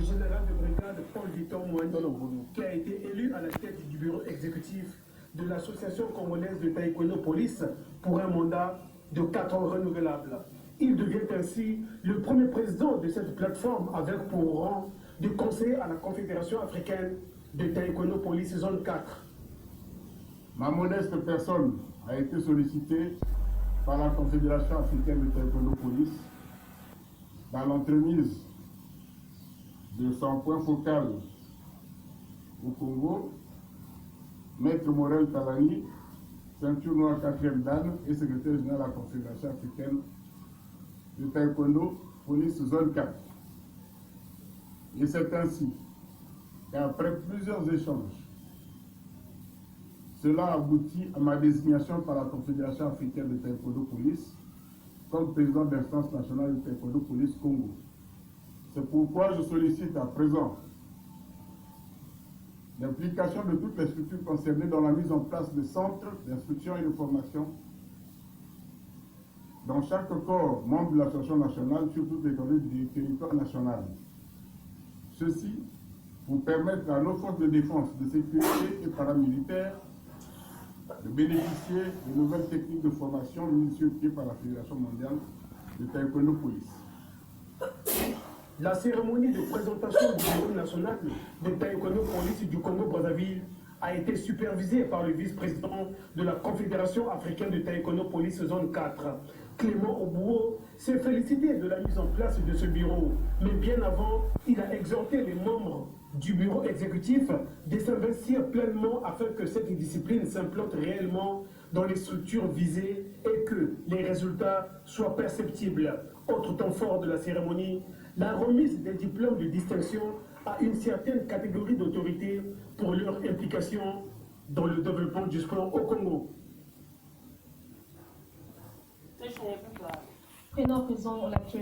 général de brigade Paul Victor Moigny, qui a été élu à la tête du bureau exécutif de l'Association congolaise de taekwondo police pour un mandat de 4 ans renouvelable. Il devient ainsi le premier président de cette plateforme avec pour rang de conseiller à la Confédération africaine de taekwondo police zone 4. Ma modeste personne a été sollicitée par la Confédération africaine de taekwondo police dans l'entremise de son point focal au Congo, Maître Morel Talani, ceinture noire 4e dan et secrétaire général de la Confédération africaine de taekwondo police zone 4. Et c'est ainsi qu'après plusieurs échanges, cela aboutit à ma désignation par la Confédération africaine de taekwondo police comme président d'instance nationale de taekwondo police Congo. C'est pourquoi je sollicite à présent l'implication de toutes les structures concernées dans la mise en place de centres d'instruction et de formation dans chaque corps membre de l'association nationale sur toute l'étendue du territoire national. Ceci pour permettre à nos forces de défense, de sécurité et paramilitaires de bénéficier de nouvelles techniques de formation mises sur pied par la Fédération mondiale de taekwondo police. La cérémonie de présentation du bureau national de taekwondo police du Congo-Brazzaville a été supervisée par le vice-président de la Confédération africaine de taekwondo police zone 4. Clément Obouo s'est félicité de la mise en place de ce bureau, mais bien avant, il a exhorté les membres du bureau exécutif de s'investir pleinement afin que cette discipline s'implante réellement dans les structures visées et que les résultats soient perceptibles. Autre temps fort de la cérémonie, la remise des diplômes de distinction à une certaine catégorie d'autorités pour leur implication dans le développement du sport au Congo. Prénom, présent, l'actualité.